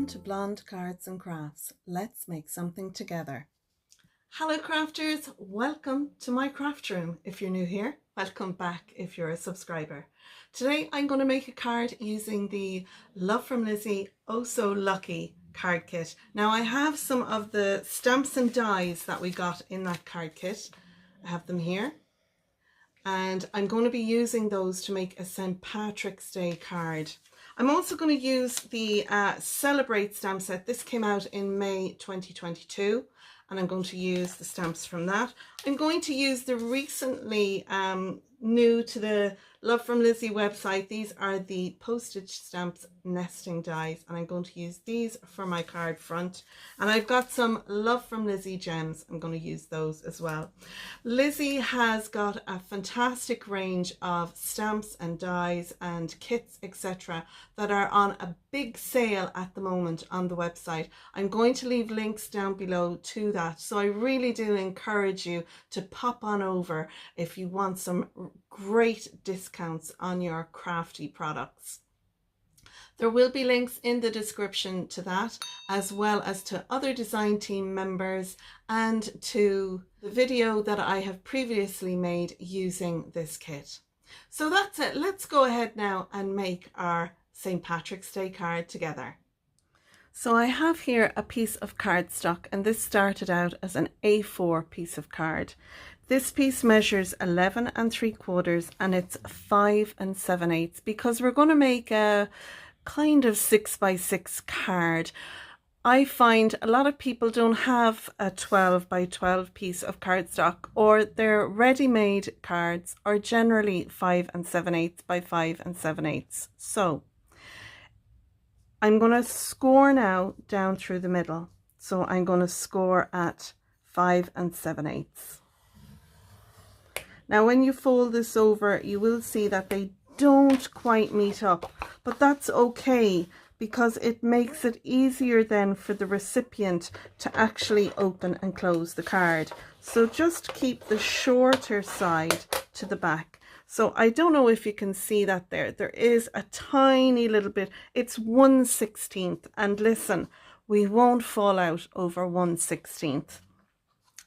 Welcome to Blonde Cards and Crafts. Let's make something together. Hello crafters, welcome to my craft room. If you're new here, welcome back if you're a subscriber. Today I'm going to make a card using the Love from Lizi So Lucky card kit. Now I have some of the stamps and dies that we got in that card kit. I have them here. And I'm going to be using those to make a St. Patrick's Day card. I'm also going to use the Celebrate stamp set. This came out in May 2022 and I'm going to use the stamps from that. I'm going to use the recently new to the Love from Lizi website. These are the Postage Stamps nesting dies and I'm going to use these for my card front. And I've got some Love from Lizi gems. I'm going to use those as well. Lizi has got a fantastic range of stamps and dies and kits, etc. that are on a big sale at the moment on the website. I'm going to leave links down below to that. So I really do encourage you to pop on over if you want some great discounts on your crafty products. There will be links in the description to that, as well as to other design team members and to the video that I have previously made using this kit. So that's it. Let's go ahead now and make our St. Patrick's Day card together. So I have here a piece of cardstock, and this started out as an A4 piece of card. This piece measures 11 3/4 and it's 5 7/8 because we're going to make a kind of 6x6 card. I find a lot of people don't have a 12 by 12 piece of cardstock, or their ready-made cards are generally 5 7/8 by 5 7/8. So I'm going to score now down through the middle. So I'm going to score at 5 7/8. Now when you fold this over, you will see that they don't quite meet up, but that's okay because it makes it easier then for the recipient to actually open and close the card. So just keep the shorter side to the back. So I don't know if you can see that there. There is a tiny little bit. It's 1/16, and listen, we won't fall out over 1/16.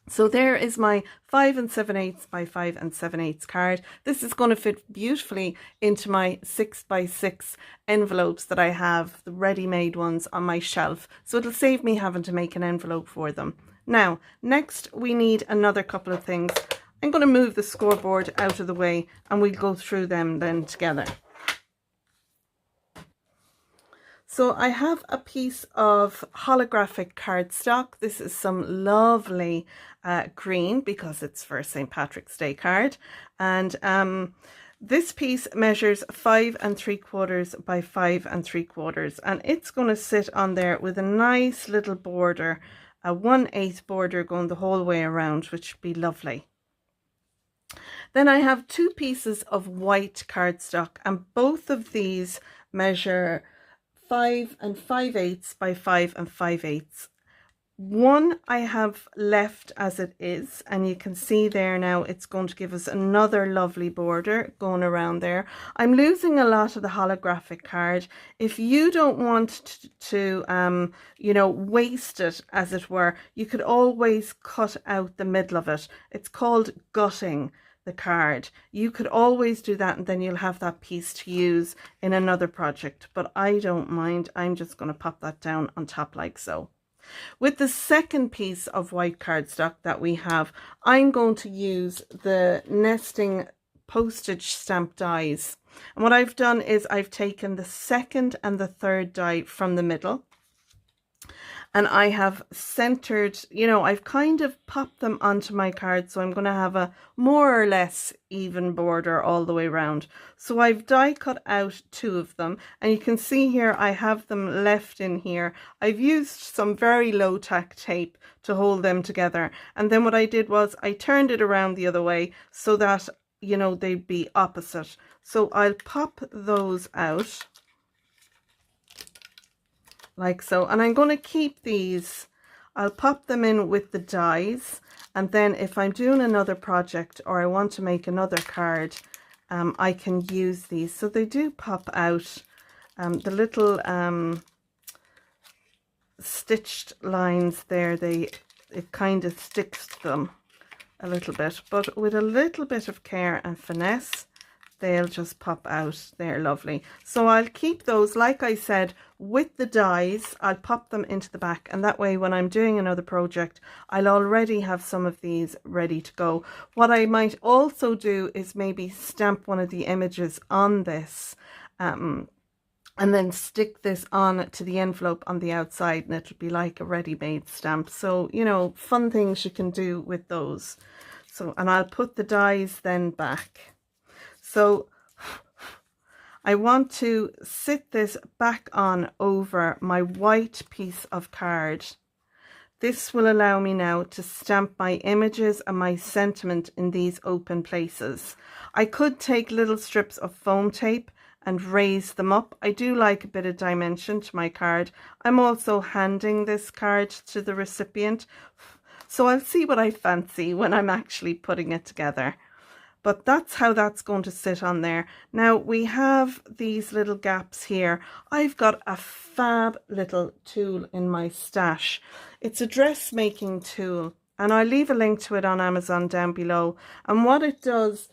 So there is my 5 7/8 by 5 7/8 card. This is going to fit beautifully into my 6x6 envelopes that I have, the ready-made ones on my shelf. So it'll save me having to make an envelope for them. Now, next we need another couple of things. I'm going to move the scoreboard out of the way and we'll go through them then together. So I have a piece of holographic cardstock. This is some lovely green because it's for St. Patrick's Day card. And this piece measures 5 3/4 by 5 3/4. And it's going to sit on there with a nice little border, a 1/8 border going the whole way around, which would be lovely. Then I have two pieces of white cardstock, and both of these measure 5 5/8 by 5 5/8. One I have left as it is, and you can see there now it's going to give us another lovely border going around there. I'm losing a lot of the holographic card. If you don't want to you know, waste it, as it were, you could always cut out the middle of it. It's called gutting the card. You could always do that, and then you'll have that piece to use in another project, but I don't mind. I'm just going to pop that down on top like so. With the second piece of white cardstock that we have, I'm going to use the nesting postage stamp dies, and what I've done is I've taken the second and the third die from the middle, and I have centered, you know, I've kind of popped them onto my card, so I'm going to have a more or less even border all the way around. So I've die cut out two of them, and you can see here I have them left in here. I've used some very low tack tape to hold them together, and then what I did was I turned it around the other way so that, you know, they'd be opposite. So I'll pop those out like so, and I'm going to keep these. I'll pop them in with the dies, and then if I'm doing another project or I want to make another card, I can use these. So they do pop out. The little stitched lines there, it kind of sticks to them a little bit, but with a little bit of care and finesse, they'll just pop out. They're lovely. So I'll keep those, like I said, with the dies. I'll pop them into the back, and that way when I'm doing another project, I'll already have some of these ready to go. What I might also do is maybe stamp one of the images on this, and then stick this on to the envelope on the outside, and it'll be like a ready-made stamp. So, you know, fun things you can do with those. So, and I'll put the dies then back. So I want to sit this back on over my white piece of card. This will allow me now to stamp my images and my sentiment in these open places. I could take little strips of foam tape and raise them up. I do like a bit of dimension to my card. I'm also handing this card to the recipient, so I'll see what I fancy when I'm actually putting it together. But that's how that's going to sit on there. Now we have these little gaps here. I've got a fab little tool in my stash. It's a dressmaking tool, and I'll leave a link to it on Amazon down below. And what it does,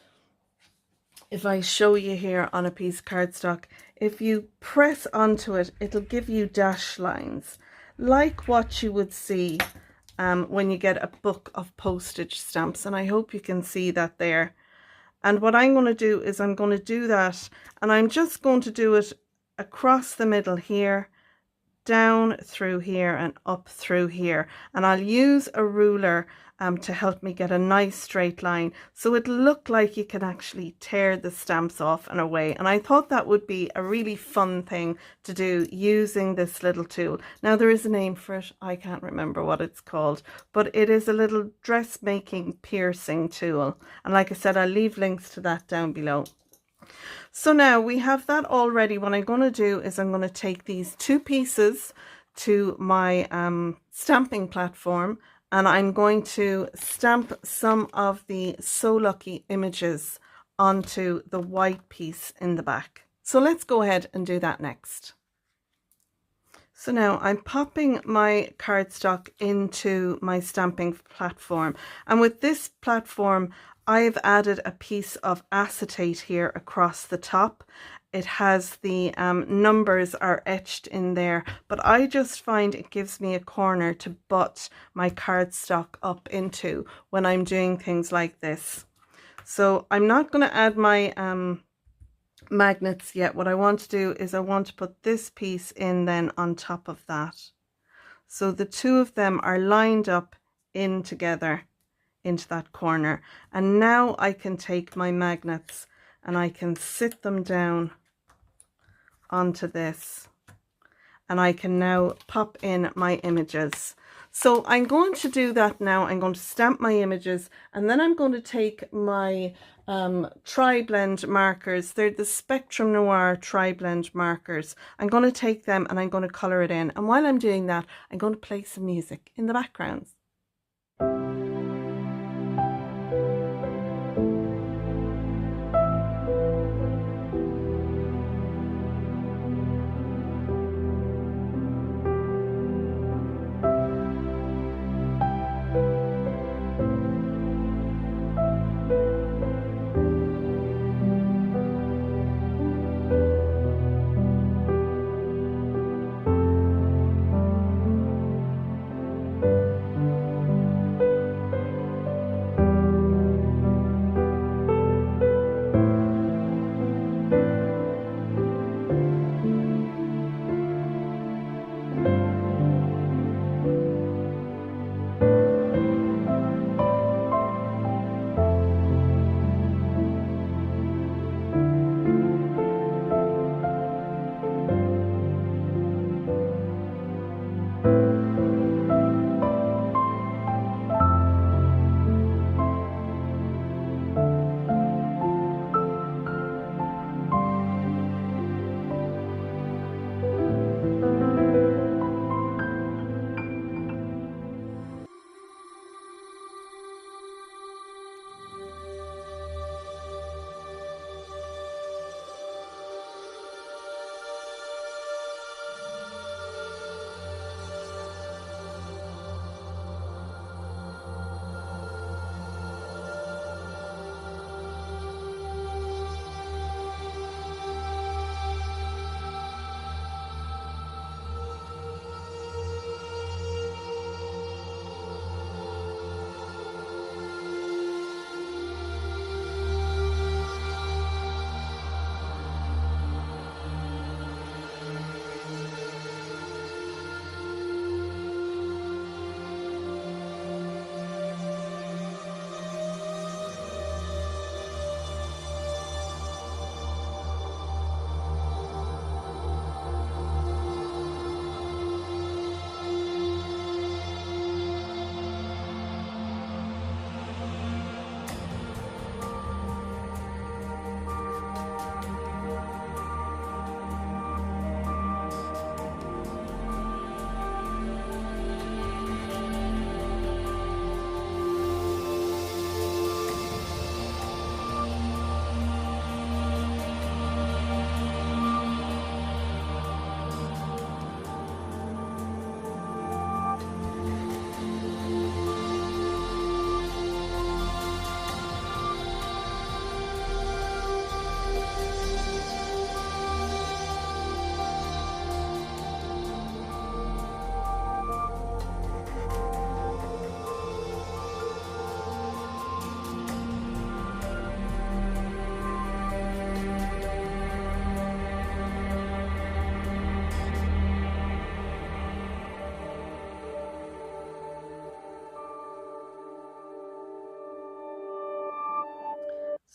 if I show you here on a piece of cardstock, if you press onto it, it'll give you dash lines, like what you would see when you get a book of postage stamps. And I hope you can see that there. And what I'm going to do is I'm going to do that, and I'm just going to do it across the middle here, down through here and up through here. And I'll use a ruler to help me get a nice straight line, so it'll look like you can actually tear the stamps off and away. And I thought that would be a really fun thing to do using this little tool. Now there is a name for it, I can't remember what it's called, but it is a little dressmaking piercing tool, and like I said, I'll leave links to that down below. So now we have that all ready. What I'm going to do is I'm going to take these two pieces to my stamping platform, and I'm going to stamp some of the So Lucky images onto the white piece in the back. So let's go ahead and do that next. So now I'm popping my cardstock into my stamping platform, and with this platform I've added a piece of acetate here across the top. It has the numbers are etched in there, but I just find it gives me a corner to butt my cardstock up into when I'm doing things like this. So I'm not going to add my magnets yet. What I want to do is I want to put this piece in then on top of that. So the two of them are lined up in together into that corner, and now I can take my magnets and I can sit them down onto this, and I can now pop in my images. So I'm going to do that now. I'm going to stamp my images, and then I'm going to take my tri-blend markers. They're the Spectrum Noir Tri-blend markers. I'm going to take them and I'm going to colour it in, and while I'm doing that I'm going to play some music in the background.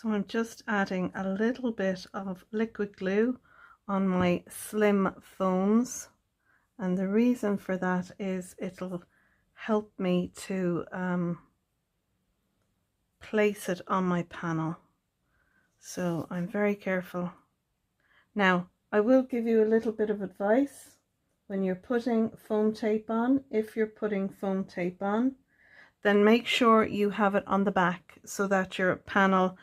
So I'm just adding a little bit of liquid glue on my slim foams, and the reason for that is it'll help me to place it on my panel. So I'm very careful. Now I will give you a little bit of advice when you're putting foam tape on. If you're putting foam tape on, then make sure you have it on the back so that your panel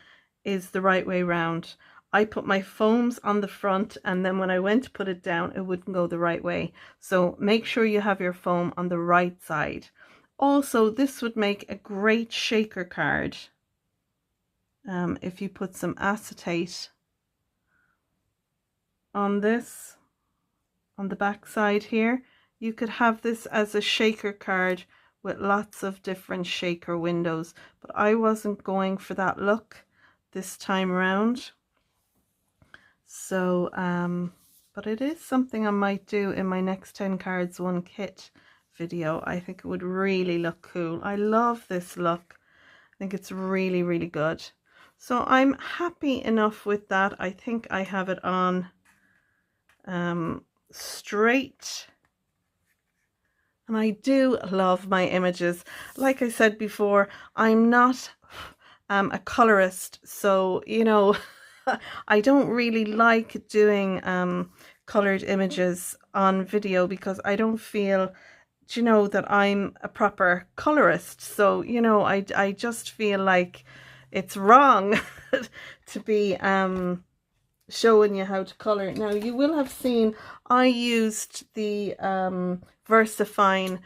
is the right way round. I put my foams on the front, and then when I went to put it down, it wouldn't go the right way. So make sure you have your foam on the right side. Also, this would make a great shaker card. If you put some acetate on this, on the back side here, you could have this as a shaker card with lots of different shaker windows, but I wasn't going for that look this time around. So but it is something I might do in my next 10 cards 1 kit video. I think it would really look cool. I love this look. I think it's really, really good. So I'm happy enough with that. I think I have it on straight. And I do love my images. Like I said before, I'm not a colorist, so you know, I don't really like doing colored images on video because I don't feel, you know, that I'm a proper colorist. So you know, I just feel like it's wrong to be showing you how to color. Now you will have seen I used the Versafine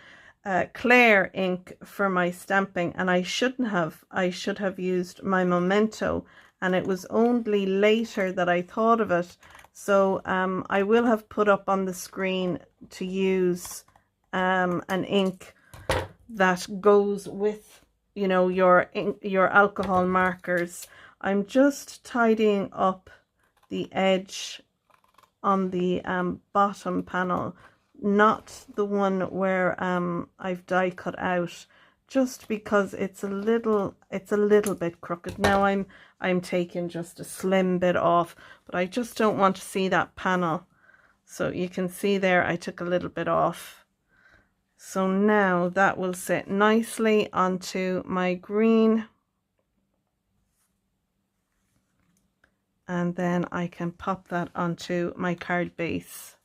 Clair ink for my stamping, and I shouldn't have. I should have used my Memento, and it was only later that I thought of it. So I will have put up on the screen to use an ink that goes with, you know, your alcohol markers. I'm just tidying up the edge on the bottom panel, not the one where I've die cut out, just because it's a little bit crooked. Now I'm taking just a slim bit off, but I just don't want to see that panel. So you can see there I took a little bit off. So now that will sit nicely onto my green. And then I can pop that onto my card base.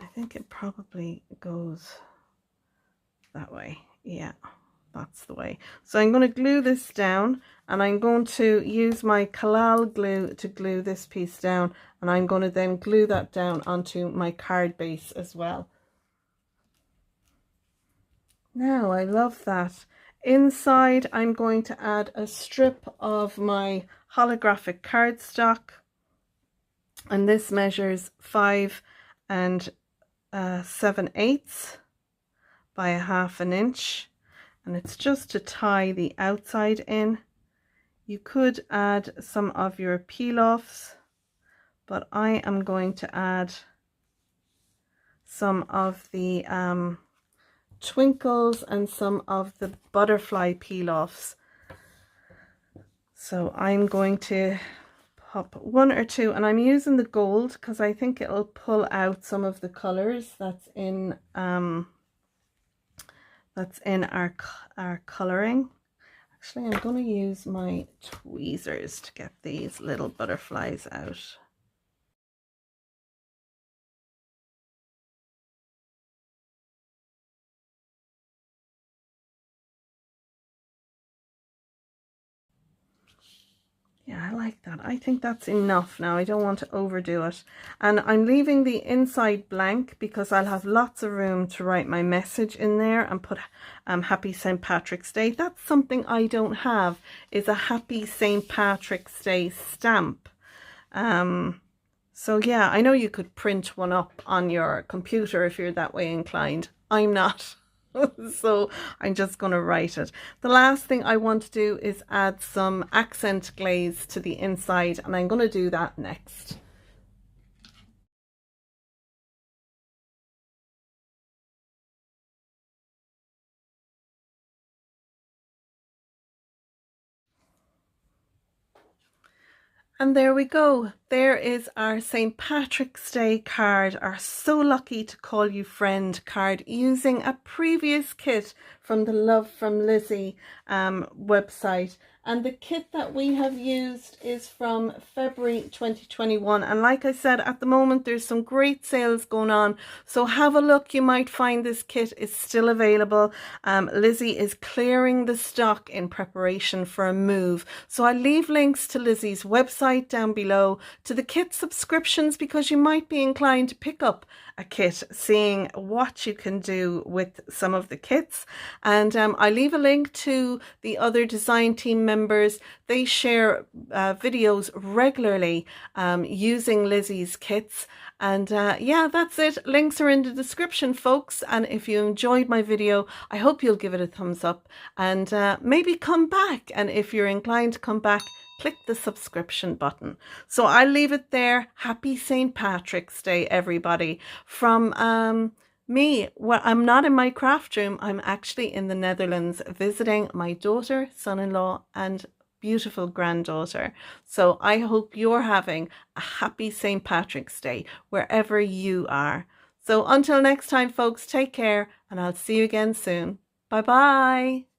I think it probably goes that way. Yeah, that's the way. So I'm going to glue this down, and I'm going to use my Collal glue to glue this piece down, and I'm going to then glue that down onto my card base as well. Now I love that. Inside I'm going to add a strip of my holographic cardstock, and this measures 5 7/8 by 1/2 inch, and it's just to tie the outside in. You could add some of your Peeloffs, but I am going to add some of the twinkles and some of the butterfly Peeloffs. So I'm going to pop 1 or 2, and I'm using the gold because I think it'll pull out some of the colors that's in our coloring. Actually, I'm going to use my tweezers to get these little butterflies out. Yeah, I like that. I think that's enough now. I don't want to overdo it. And I'm leaving the inside blank because I'll have lots of room to write my message in there and put Happy St. Patrick's Day. That's something I don't have, is a Happy St. Patrick's Day stamp. So yeah, I know you could print one up on your computer if you're that way inclined. I'm not. So I'm just going to write it. The last thing I want to do is add some accent glaze to the inside, and I'm going to do that next. And there we go. There is our St. Patrick's Day card, our So Lucky to Call You Friend card, using a previous kit from the Love from Lizi website. And the kit that we have used is from February 2021. And like I said, at the moment, there's some great sales going on. So have a look. You might find this kit is still available. Lizi is clearing the stock in preparation for a move. So I'll leave links to Lizi's website down below, to the kit subscriptions, because you might be inclined to pick up a kit, seeing what you can do with some of the kits. And I leave a link to the other design team members. They share videos regularly using Lizi's kits. And yeah, that's it. Links are in the description, folks. And if you enjoyed my video, I hope you'll give it a thumbs up and maybe come back. And if you're inclined to come back, click the subscription button. So I'll leave it there. Happy St. Patrick's Day, everybody. From me, well, I'm not in my craft room. I'm actually in the Netherlands visiting my daughter, son-in-law, and beautiful granddaughter. So I hope you're having a happy St. Patrick's Day wherever you are. So until next time, folks, take care, and I'll see you again soon. Bye bye.